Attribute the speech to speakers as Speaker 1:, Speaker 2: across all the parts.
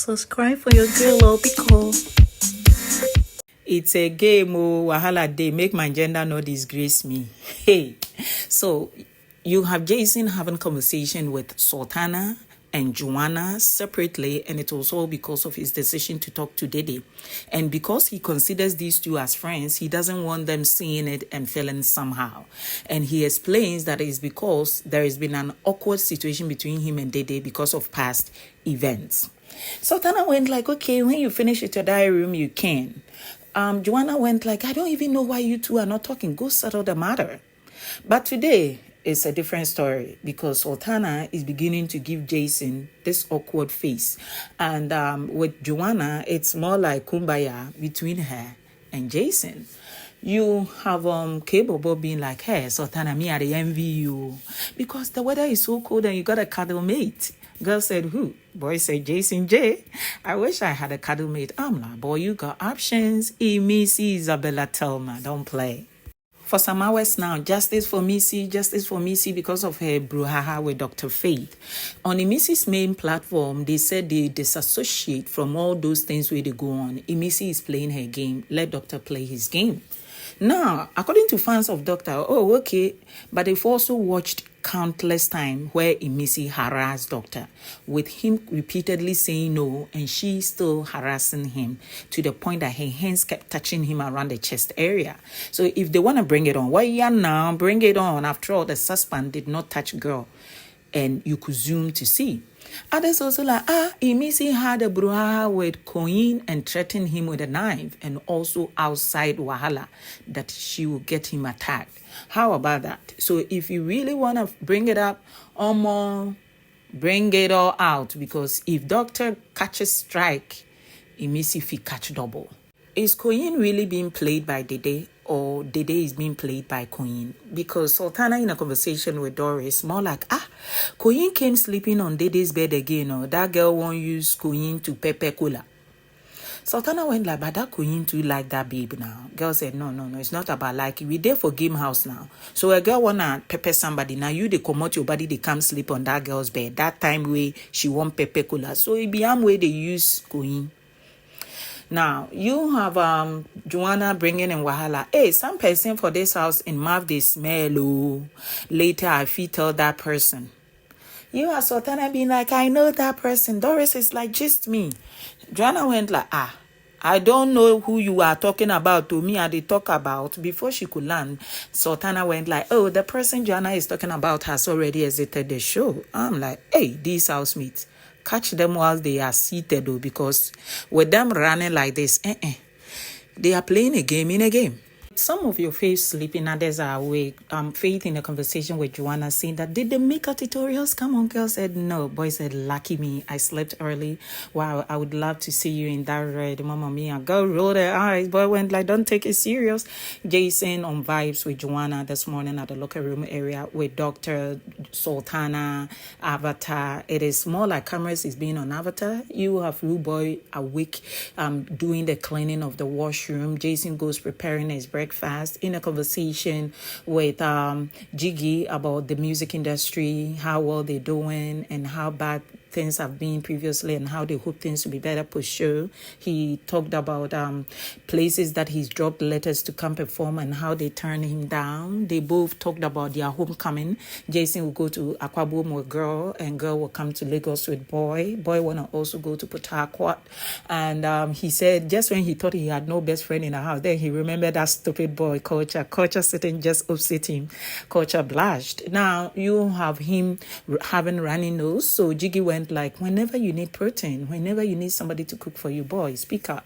Speaker 1: Subscribe for your girl Obico. It's a game, oh, wahala day. Make my gender not disgrace me. Hey, so you have Jason having conversation with Sultana and Joanna separately, and it was all because of his decision to talk to Dede. And because he considers these two as friends, he doesn't want them seeing it and feeling somehow. And he explains that it's because there has been an awkward situation between him and Dede because of past events. Sultana went like, okay, when you finish at your diary room, you can. Joanna went like, I don't even know why you two are not talking. Go settle the matter. But today, it's a different story because Sultana is beginning to give Jason this awkward face. And with Joanna, it's more like kumbaya between her and Jason. You have Kaybobo being like, hey, Sultana, me, I envy you. Because the weather is so cold and you got a cuddle mate. Girl said, who? Boy said, Jason J. I wish I had a cuddle mate. I'm like, boy, you got options. Missy Isabella Telma, don't play. For some hours now, justice for Missy because of her brouhaha with Dr. Faith. On the Missy's main platform, they said they disassociate from all those things where they go on. Missy is playing her game. Let Doctor play his game. Now, according to fans of Doctor, oh, okay, but they've also watched countless times where Missy harassed Doctor, with him repeatedly saying no and she still harassing him to the point that her hands kept touching him around the chest area. So if they want to bring it on, well, yeah, now bring it on. After all, the suspect did not touch girl, and you could zoom to see. Others also like, Missy had a brouhaha with Coin and threatened him with a knife, and also outside Wahala that she will get him attacked. How about that? So if you really want to bring it up, bring it all out, because if Doctor catches strike, Missy fi catch double. Is Coin really being played by Dede, or Dede is being played by Coin? Because Sultana in a conversation with Doris, more like, Coin came sleeping on Dede's bed again, or that girl won't use Coin to pepper cola. Sultana went like, but that Coin too like that babe now. Girl said, no, it's not about like, we there for game house now. So a girl wanna pepper somebody, now you they come out your body, they come sleep on that girl's bed. That time way she want pepper cola. So it be am way they use Coin. Now, you have Joanna bringing in Wahala. Hey, some person for this house in mouth they smell. Oh. Later, I feel tell that person. You are Sultana being like, I know that person. Doris is like, just me. Joanna went like, I don't know who you are talking about. To me, I did talk about. Before she could land, Sultana went like, oh, the person Joanna is talking about has already exited the show. I'm like, hey, these housemates. Catch them while they are seated, though, because with them running like this, they are playing a game in a game. Some of your faves sleeping, others are awake. Faith in a conversation with Joanna saying that, did the makeup tutorials come on? Girl said no. Boy said, lucky me. I slept early. Wow, I would love to see you in that red. Mama mia. Girl rolled her eyes. Boy went like, don't take it serious. Jason on vibes with Joanna this morning at the locker room area with Dr. Sultana, Avatar. It is more like cameras is being on Avatar. You have Rude Boy awake, doing the cleaning of the washroom. Jason goes preparing his breakfast in a conversation with Jiggy about the music industry, how well they're doing and how bad things have been previously and how they hope things to be better for sure. He talked about places that he's dropped letters to come perform and how they turned him down. They both talked about their homecoming. Jason will go to Aquabom with girl, and girl will come to Lagos with boy. Boy want to also go to Port Harcourt. And he said just when he thought he had no best friend in the house, then he remembered that stupid boy, Culture. Culture sitting just opposite him. Culture blushed. Now you have him having runny nose. So Jiggy went like, whenever you need protein, whenever you need somebody to cook for you, boy, speak out.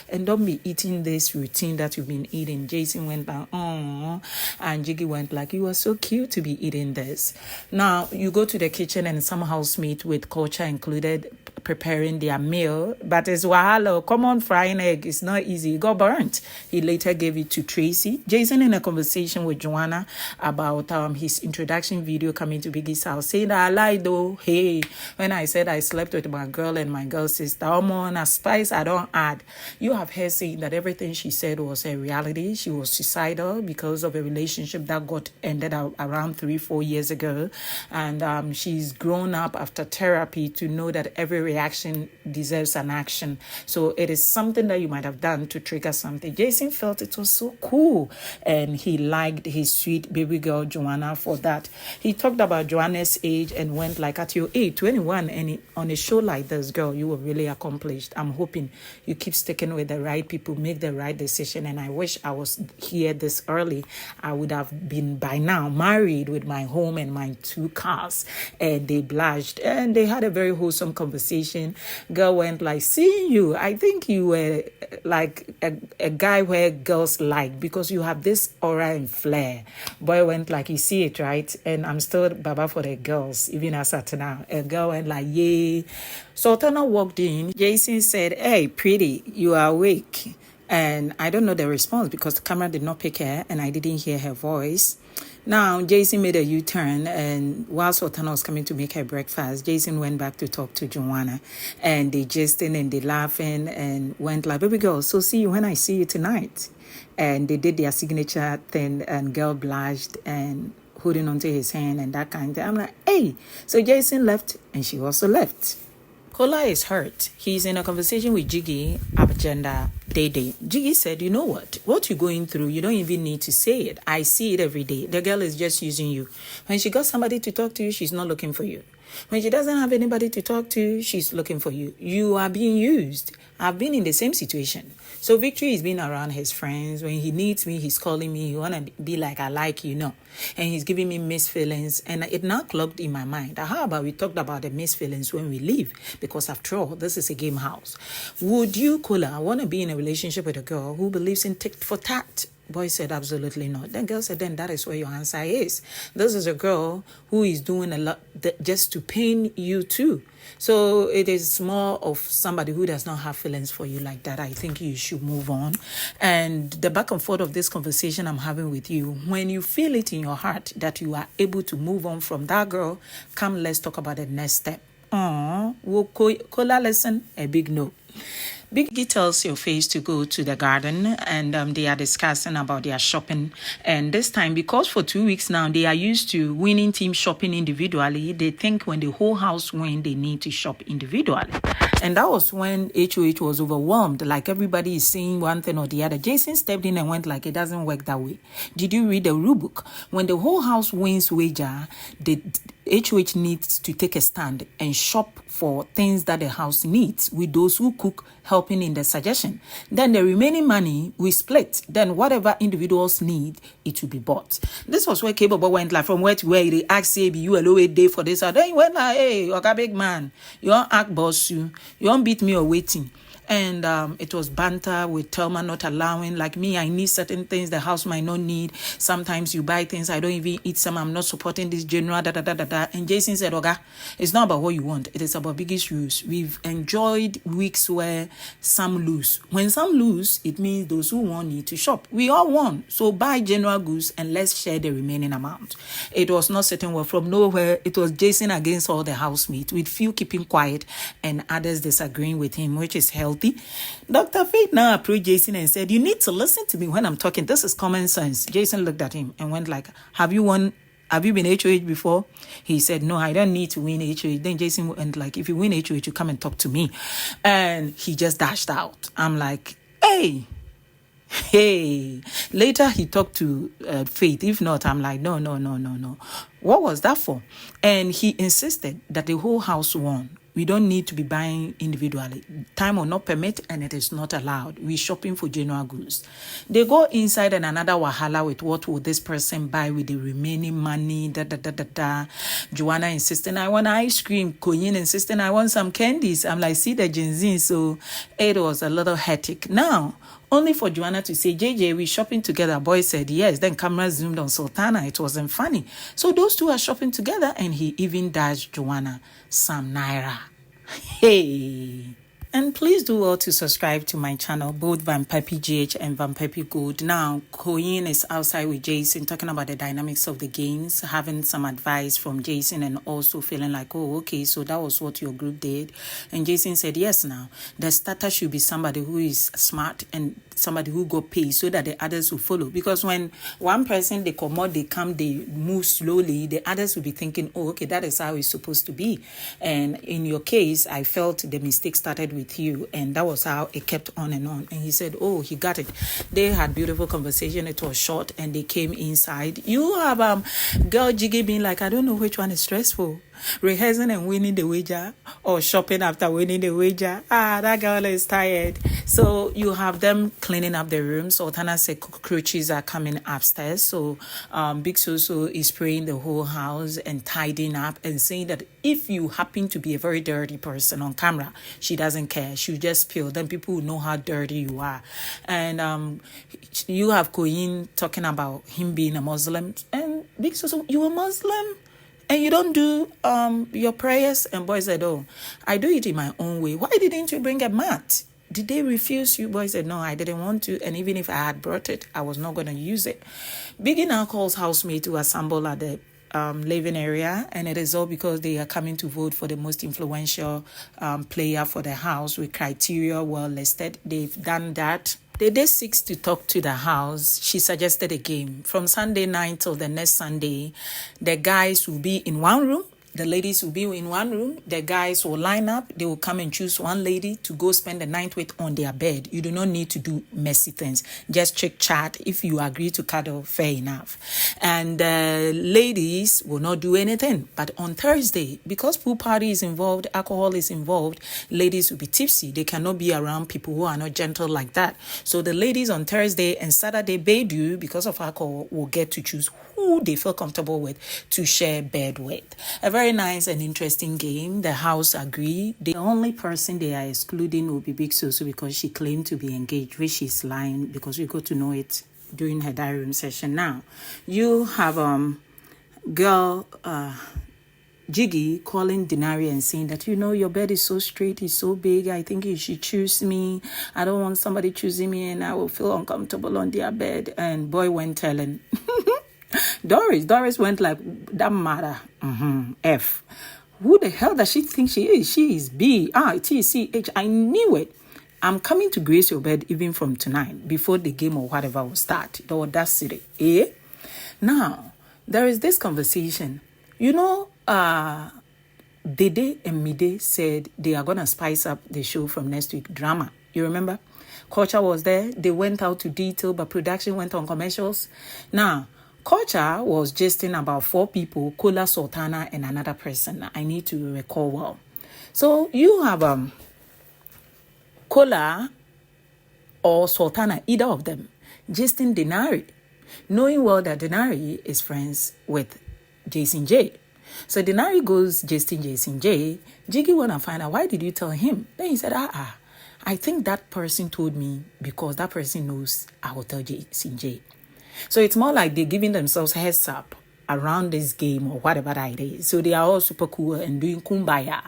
Speaker 1: And don't be eating this routine that you've been eating. Jason went like, oh, and Jiggy went like, you are so cute to be eating this. Now, you go to the kitchen and some housemate with Culture included preparing their meal, but it's wahala. Come on, frying egg. It's not easy. It got burnt. He later gave it to Tracy. Jason in a conversation with Joanna about his introduction video coming to Biggie's house, saying that I lied though. Hey, when I said I slept with my girl and my girl sister, I'm on a spice I don't add. You have heard saying that everything she said was a reality. She was suicidal because of a relationship that got ended around 3-4 years ago. And she's grown up after therapy to know that every reaction deserves an action. So it is something that you might have done to trigger something. Jason felt it was so cool, and he liked his sweet baby girl Joanna for that. He talked about Joanna's age and went like, at your age, 21, and on a show like this, girl, you were really accomplished. I'm hoping you keep sticking with the right people, make the right decision. And I wish I was here this early. I would have been by now married with my home and my 2 cars. And they blushed and they had a very wholesome conversation. Girl went like, seeing you, I think you were like a guy where girls like, because you have this aura and flair. Boy went like, you see it, right? And I'm still baba for the girls, even as at now. A girl went like, yay. Sultana walked in. Jason said, hey, pretty, you are awake. And I don't know the response because the camera did not pick her and I didn't hear her voice. Now, Jason made a U-turn, and while Sultana was coming to make her breakfast, Jason went back to talk to Joanna, and they gisting and they laughing and went like, baby girl, so see you when I see you tonight. And they did their signature thing, and girl blushed and holding onto his hand and that kind of thing. I'm like, hey. So Jason left, and she also left. Kola is hurt. He's in a conversation with Jiggy, Abagenda, Dede. Jiggy said, you know what you're going through, you don't even need to say it. I see it every day. The girl is just using you. When she got somebody to talk to you, she's not looking for you. When she doesn't have anybody to talk to, she's looking for you. You are being used. I've been in the same situation. So Victory is being around his friends. When he needs me, he's calling me. He want to be like, I like you, no. And he's giving me mixed feelings. And it now clogged in my mind. How about we talked about the mixed feelings when we leave? Because after all, this is a game house. Would you, Kola, want to be in a relationship with a girl who believes in tit for tat? Boy said, absolutely not. Then girl said, then that is where your answer is. This is a girl who is doing a lot just to pain you too. So it is more of somebody who does not have feelings for you like that. I think you should move on. And the back and forth of this conversation I'm having with you, when you feel it in your heart that you are able to move on from that girl, come, let's talk about the next step. Will Kola listen? A big no. Biggie tells your face to go to the garden, and they are discussing about their shopping. And this time, because for 2 weeks now, they are used to winning team shopping individually, they think when the whole house win, they need to shop individually. And that was when HOH was overwhelmed. Like everybody is saying one thing or the other. Jason stepped in and went like, it doesn't work that way. Did you read the rule book? When the whole house wins wager, the HOH needs to take a stand and shop for things that the house needs with those who cook helping in the suggestion. Then the remaining money we split. Then whatever individuals need, it will be bought. This was where Kaybobo went like from where to where they asked say you a low day for this. Then he went like, hey, okay, big man, you don't act boss you don't beat me or waiting. And it was banter with Thelma not allowing, like me, I need certain things the house might not need. Sometimes you buy things, I don't even eat some, I'm not supporting this general, And Jason said, okay, it's not about what you want, it is about biggest rules. We've enjoyed weeks where some lose. When some lose, it means those who won need to shop. We all won, so buy general goods and let's share the remaining amount. It was not sitting well from nowhere. It was Jason against all the housemates, with few keeping quiet and others disagreeing with him, which is healthy. Dr. Faith now approached Jason and said, you need to listen to me when I'm talking. This is common sense. Jason looked at him and went like, have you been HOH before? He said, no, I don't need to win HOH. Then Jason went like, if you win HOH, you come and talk to me. And he just dashed out. I'm like, hey. Later he talked to Faith. If not, I'm like, no. What was that for? And he insisted that the whole house won. We don't need to be buying individually. Time will not permit and it is not allowed. We're shopping for general goods. They go inside and another wahala with what will this person buy with the remaining money, Joanna insisting, I want ice cream. Konyin insisting, I want some candies. I'm like, see the Gen Z. So it was a little hectic. Now, only for Joanna to say, JJ, we shopping together. Boy said yes. Then camera zoomed on Sultana. It wasn't funny. So those two are shopping together and he even dashed Joanna some naira. Hey. And please do well to subscribe to my channel, both Vampire GH and Vampire Gold. Now, Koyin is outside with Jason talking about the dynamics of the games, having some advice from Jason and also feeling like, oh, okay, so that was what your group did. And Jason said, yes, now, the starter should be somebody who is smart and somebody who got paid so that the others will follow. Because when one person, they come out, they come, they move slowly, the others will be thinking, oh, okay, that is how it's supposed to be. And in your case, I felt the mistake started with you, and that was how it kept on and on. And he said, oh, he got it. They had beautiful conversation. It was short, and they came inside. You have girl Jiggy being like, I don't know which one is stressful, rehearsing and winning the wager or shopping after winning the wager. That girl is tired. So you have them cleaning up the room. Sultana said cockroaches are coming upstairs. So Big Soso is spraying the whole house and tidying up and saying that if you happen to be a very dirty person on camera, she doesn't care. She'll just spill. Then people will know how dirty you are. And you have Koyin talking about him being a Muslim. And Big Soso, you a Muslim? And you don't do your prayers? And boy said, oh, I do it in my own way. Why didn't you bring a mat? Did they refuse you? Boy said, no, I didn't want to. And even if I had brought it, I was not going to use it. Biggie now calls housemate to assemble at the living area. And it is all because they are coming to vote for the most influential player for the house with criteria well listed. They've done that. Dede seeks to talk to the house. She suggested a game. From Sunday night till the next Sunday, the guys will be in one room. The ladies will be in one room. The guys will line up. They will come and choose one lady to go spend the night with on their bed. You do not need to do messy things. Just check chat. If you agree to cuddle, fair enough. And ladies will not do anything. But on Thursday, because pool party is involved, alcohol is involved, ladies will be tipsy. They cannot be around people who are not gentle like that. So the ladies on Thursday and Saturday, Bedu, because of alcohol, will get to choose who they feel comfortable with to share bed with. A very nice and interesting game. The house agree. The only person they are excluding will be Big Soso because she claimed to be engaged, which is lying because we got to know it during her diary room session. Now, you have girl Jiggy calling Denari and saying that, you know, your bed is so straight, it's so big, I think you should choose me. I don't want somebody choosing me and I will feel uncomfortable on their bed. And boy went telling. Doris went like, that matter. F. Who the hell does she think she is? She is B. T, C, H. I knew it. I'm coming to grace your bed even from tonight, before the game or whatever will start. The audacity. Now, there is this conversation. You know, Dede and Mide said they are going to spice up the show from next week. Drama. You remember? Culture was there. They went out to detail, but production went on commercials. Now, Culture was gisting about 4 people, Kola, Sultana, and another person. I need to recall well. So you have Kola or Sultana, either of them, gisting Denari, knowing well that Denari is friends with Jason J. So Denari goes gisting Jason J. Jiggy wanna find out, why did you tell him? Then he said, I think that person told me because that person knows I will tell Jason J. So it's more like they're giving themselves heads up around this game or whatever that is. So they are all super cool and doing kumbaya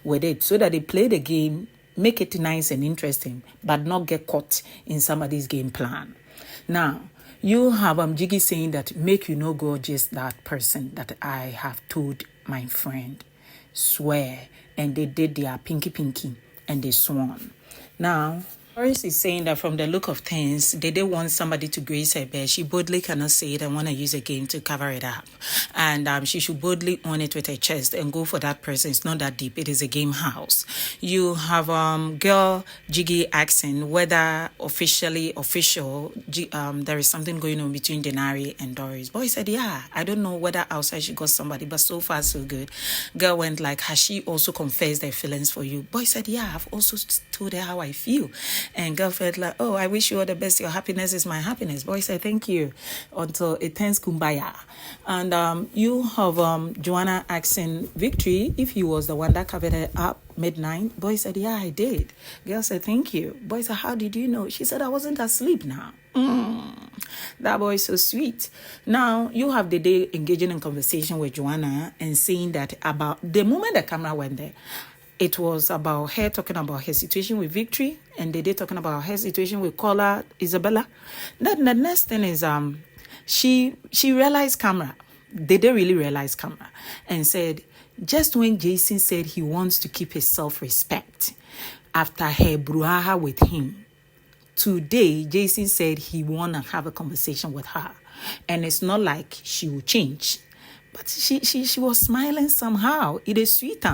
Speaker 1: with it so that they play the game, make it nice and interesting, but not get caught in somebody's game plan. Now, you have Jiggy saying that make you no go just that person that I have told my friend. Swear. And they did their pinky and they sworn. Now, Doris is saying that from the look of things, they didn't want somebody to grace her bed. She boldly cannot say it and want to use a game to cover it up. And she should boldly own it with her chest and go for that person. It's not that deep. It is a game house. You have girl Jiggy asking whether official, there is something going on between Denari and Doris. Boy said, yeah, I don't know whether outside she got somebody, but so far so good. Girl went like, has she also confessed her feelings for you? Boy said, yeah, I've also told her how I feel. And girl felt like, oh, I wish you all the best. Your happiness is my happiness. Boy said, thank you. Until it turns kumbaya. And you have Joanna asking Victory if he was the one that covered her up midnight. Boy said, yeah, I did. Girl said, thank you. Boy said, how did you know? She said, I wasn't asleep now. That boy is so sweet. Now, you have Dede engaging in conversation with Joanna and saying that about the moment the camera went there, it was about her talking about her situation with Victory, and Dede talking about her situation with Caller Isabella. Then the next thing is she realized camera. Dede really realized camera and said, just when Jason said he wants to keep his self-respect after her brouhaha with him, today Jason said he wanna have a conversation with her, and it's not like she will change, but she was smiling somehow. It is sweet.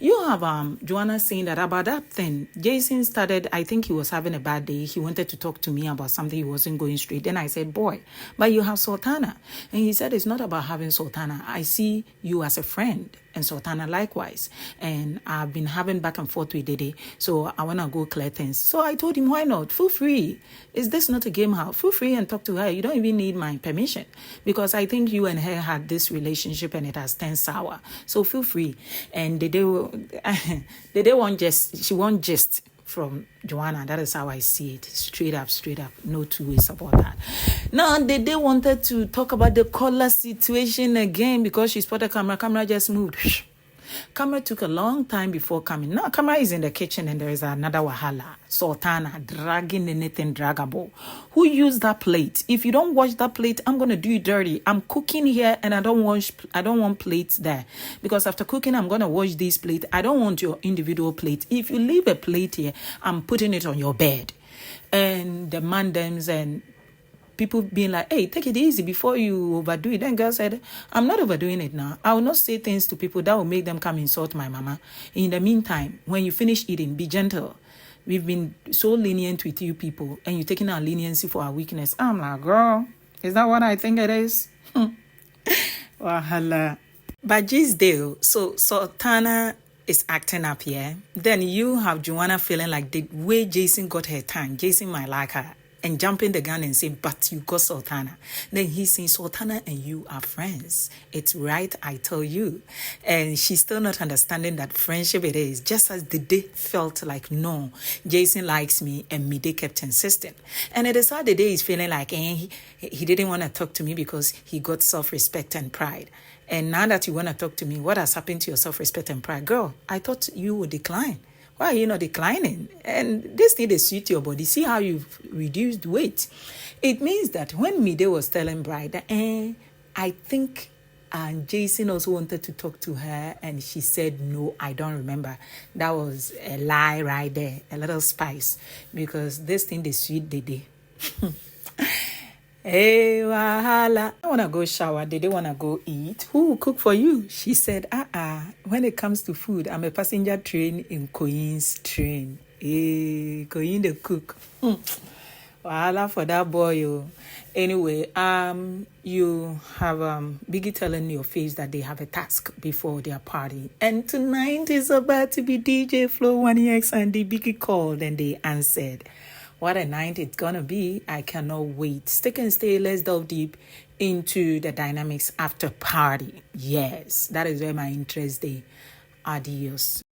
Speaker 1: You have Joanna saying that about that thing. Jason started, I think he was having a bad day. He wanted to talk to me about something, he wasn't going straight. Then I said, boy, but you have Sultana. And he said, it's not about having Sultana. I see you as a friend, and Sultana likewise. And I've been having back and forth with Dede, so I want to go clear things. So I told him, why not? Feel free. Is this not a game house? Feel free and talk to her. You don't even need my permission, because I think you and her had this relationship and it has turned sour. So feel free. And Dede she won't just from Joanna. That is how I see it. Straight up. No two ways about that. Now, Dede wanted to talk about the Caller situation again because she spotted camera. Camera just moved. Camera took a long time before coming. Now, camera is in the kitchen and there is another wahala. Sultana dragging anything draggable. Who used that plate? If you don't wash that plate, I'm gonna do it dirty. I'm cooking here and I don't want plates there, because after cooking, I'm gonna wash this plate. I don't want your individual plate. If you leave a plate here, I'm putting it on your bed. And the mandems and people being like, hey, take it easy before you overdo it. Then girl said, I'm not overdoing it now. I will not say things to people that will make them come insult my mama. In the meantime, when you finish eating, be gentle. We've been so lenient with you people, and you're taking our leniency for our weakness. I'm like, girl, is that what I think it is? Wahala. But just deal. So Sultana is acting up here. Then you have Joanna feeling like the way Jason got her tongue, Jason might like her, and jumping the gun and saying, but you got Sultana. Then he's saying, Sultana and you are friends. It's right, I tell you. And she's still not understanding that friendship it is. Just as Dede felt like, no, Jason likes me, and Mide kept insisting. And it is how Dede is feeling like, he didn't want to talk to me because he got self-respect and pride. And now that you want to talk to me, what has happened to your self-respect and pride? Girl, I thought you would decline. Why are you not declining? And this thing is suit your body. See how you've reduced weight. It means that when Mide was telling Bride that, I think Jason also wanted to talk to her, and she said, no, I don't remember. That was a lie right there, a little spice, because this thing is sweet Dede. Hey, wahala. I want to go shower. They want to go eat. Who will cook for you? She said, when it comes to food, I'm a passenger train in Koyin's train. Hey, Koyin the cook. Wahala for that boy. Oh. Anyway, you have Biggie telling your face that they have a task before their party. And tonight is about to be DJ Flow 1EX, and the Biggie called and they answered. What a night it's gonna be. I cannot wait. Stick and stay. Let's delve deep into the dynamics after party. Yes, that is where my interest is. Adios.